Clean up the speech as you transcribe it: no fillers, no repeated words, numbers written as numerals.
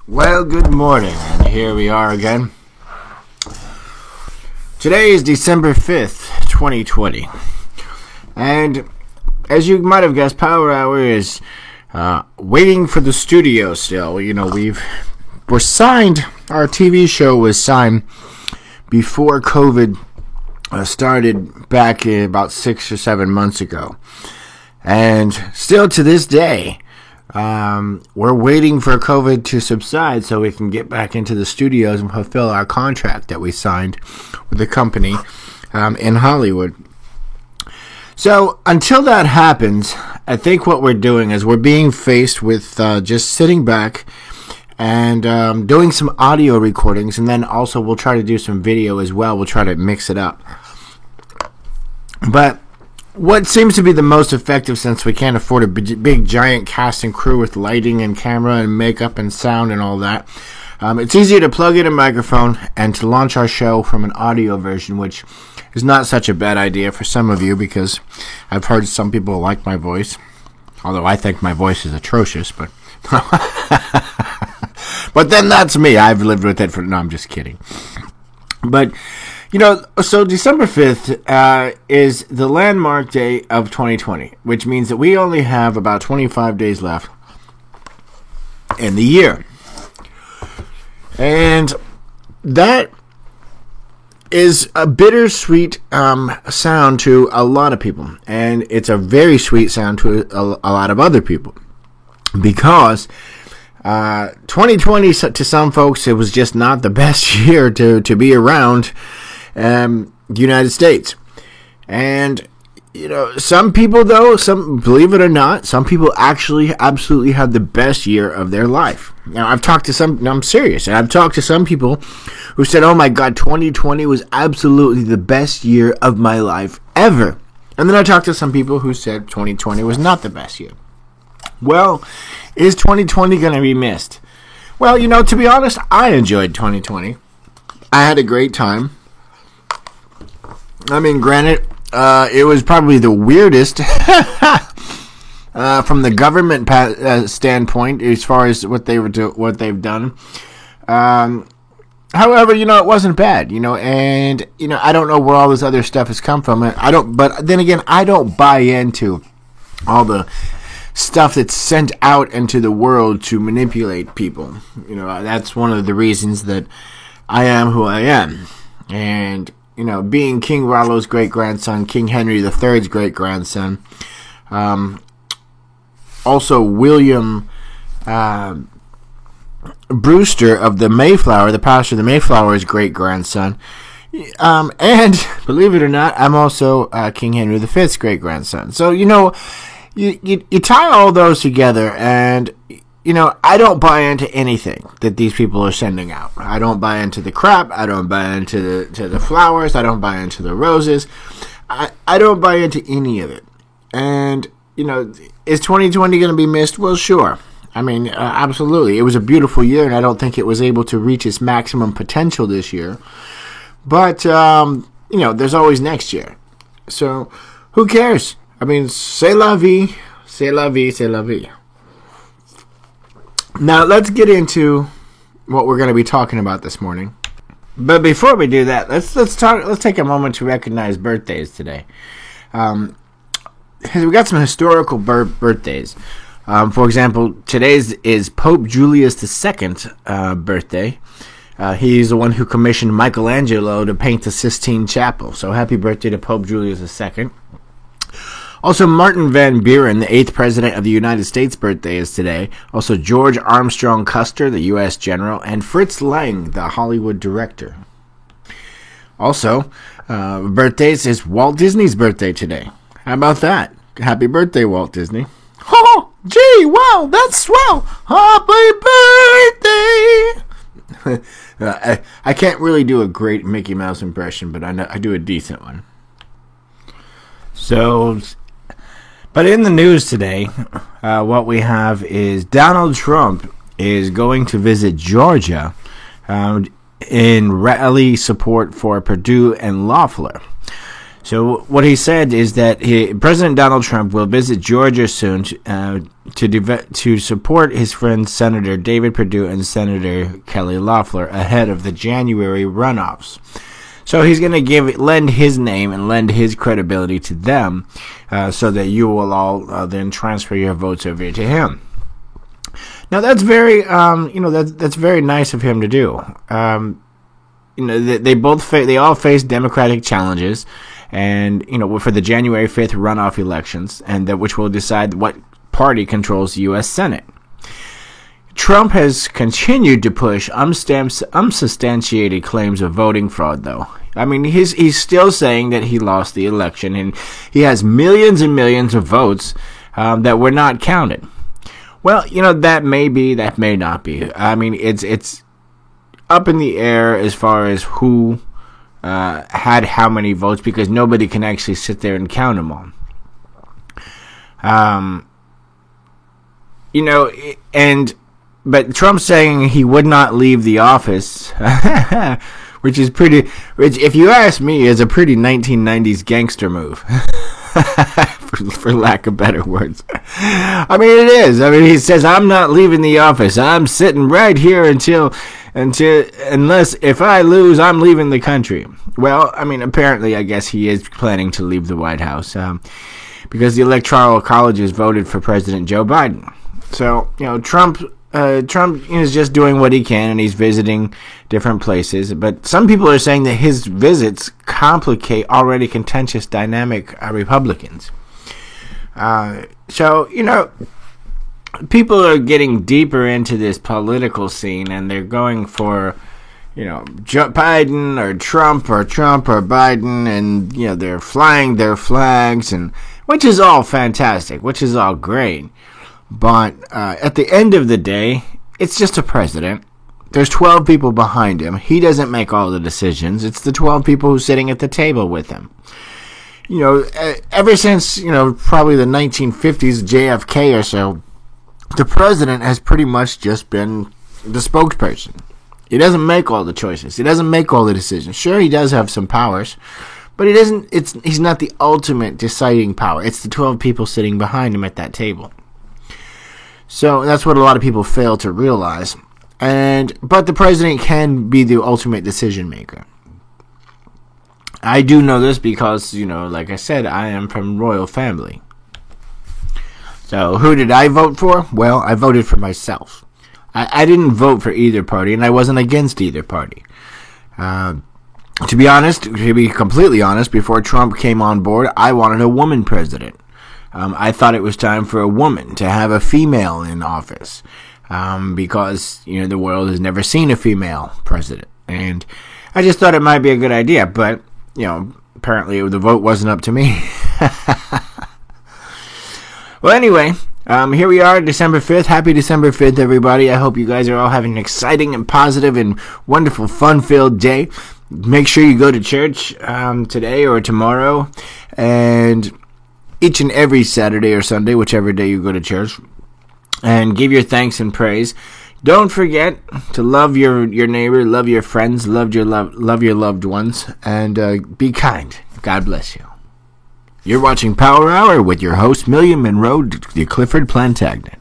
Well, good morning, and here we are again. Today is December 5th, 2020, and as you might have guessed, Power Hour is waiting for the studio still. You know, we're signed, our TV show was signed before COVID started back about 6 or 7 months ago, and still to this day, we're waiting for COVID to subside so we can get back into the studios and fulfill our contract that we signed with the company in Hollywood. So until that happens, I think what we're doing is we're being faced with just sitting back and doing some audio recordings, and then also we'll try to do some video as well. We'll try to mix it up. But what seems to be the most effective, since we can't afford a big giant cast and crew with lighting and camera and makeup and sound and all that, it's easier to plug in a microphone and to launch our show from an audio version, which is not such a bad idea for some of you, because I've heard some people like my voice, although I think my voice is atrocious, but but then that's me. I've lived with it no, I'm just kidding. But you know, so December 5th is the landmark day of 2020, which means that we only have about 25 days left in the year. And that is a bittersweet sound to a lot of people. And it's a very sweet sound to a lot of other people. Because 2020, to some folks, it was just not the best year to be around the United States. And you know, some people, though, believe it or not, some people actually absolutely had the best year of their life. Now, I'm serious, and I've talked to some people who said, oh my God, 2020 was absolutely the best year of my life ever. And then I talked to some people who said 2020 was not the best year. Well, is 2020 going to be missed? Well, you know, to be honest, I enjoyed 2020. I had a great time. I mean, granted, it was probably the weirdest from the government standpoint as far as what they've done. However, you know, it wasn't bad, you know, and you know, I don't know where all this other stuff has come from. But then again, I don't buy into all the stuff that's sent out into the world to manipulate people. You know, that's one of the reasons that I am who I am, and you know, being King Rollo's great-grandson, King Henry III's great-grandson, also William Brewster of the Mayflower, the pastor of the Mayflower's great-grandson, and, believe it or not, I'm also King Henry V's great-grandson. So, you know, you tie all those together, and you know, I don't buy into anything that these people are sending out. I don't buy into the crap. I don't buy into the flowers. I don't buy into the roses. I don't buy into any of it. And, you know, is 2020 going to be missed? Well, sure. I mean, absolutely. It was a beautiful year, and I don't think it was able to reach its maximum potential this year. But, you know, there's always next year. So, who cares? I mean, c'est la vie, c'est la vie, c'est la vie. Now, let's get into what we're going to be talking about this morning. But before we do that, let's take a moment to recognize birthdays today. We got some historical birthdays. For example, today's is Pope Julius II's birthday. He's the one who commissioned Michelangelo to paint the Sistine Chapel. So happy birthday to Pope Julius II. Also, Martin Van Buren, the 8th President of the United States, birthday is today. Also, George Armstrong Custer, the U.S. General, and Fritz Lang, the Hollywood director. Also, birthdays is Walt Disney's birthday today. How about that? Happy birthday, Walt Disney. Oh, gee, wow, that's swell. Happy birthday. I can't really do a great Mickey Mouse impression, but I do a decent one. So, but in the news today, what we have is Donald Trump is going to visit Georgia in rally support for Purdue and Loeffler. So what he said is that President Donald Trump will visit Georgia soon to support his friends Senator David Perdue and Senator Kelly Loeffler ahead of the January runoffs. So he's going to lend his name and lend his credibility to them, so that you will all then transfer your votes over to him. Now that's very, that's very nice of him to do. They all face Democratic challenges, and for the January 5th runoff elections, and which will decide what party controls the U.S. Senate. Trump has continued to push unsubstantiated claims of voting fraud, though. I mean, he's still saying that he lost the election, and he has millions and millions of votes that were not counted. Well, that may be, that may not be. I mean, it's up in the air as far as who had how many votes, because nobody can actually sit there and count them all. But Trump's saying he would not leave the office, which, if you ask me, is a pretty 1990s gangster move, for lack of better words. I mean, it is. I mean, he says, I'm not leaving the office. I'm sitting right here unless if I lose, I'm leaving the country. Well, I mean, apparently, I guess he is planning to leave the White House, because the Electoral Colleges voted for President Joe Biden. So, Trump is just doing what he can, and he's visiting different places. But some people are saying that his visits complicate already contentious, dynamic Republicans. People are getting deeper into this political scene, and they're going for, Biden or Trump or Biden, and, they're flying their flags, and which is all fantastic, which is all great. But at the end of the day, it's just a president. There's 12 people behind him. He doesn't make all the decisions. It's the 12 people who's sitting at the table with him. Ever since, probably the 1950s, JFK or so, the president has pretty much just been the spokesperson. He doesn't make all the choices. He doesn't make all the decisions. Sure, he does have some powers, but he's not the ultimate deciding power. It's the 12 people sitting behind him at that table. So that's what a lot of people fail to realize. But the president can be the ultimate decision maker. I do know this because, like I said, I am from royal family. So who did I vote for? Well, I voted for myself. I didn't vote for either party, and I wasn't against either party. To be completely honest, before Trump came on board, I wanted a woman president. I thought it was time for a woman to have a female in office, because, the world has never seen a female president. And I just thought it might be a good idea, but, apparently the vote wasn't up to me. Well, anyway, here we are, December 5th. Happy December 5th, everybody. I hope you guys are all having an exciting and positive and wonderful, fun-filled day. Make sure you go to church today or tomorrow, and each and every Saturday or Sunday, whichever day you go to church, and give your thanks and praise. Don't forget to love your neighbor, love your friends, love your loved ones, and be kind. God bless you. You're watching Power Hour with your host, Million Monroe, the Clifford Plantagenet.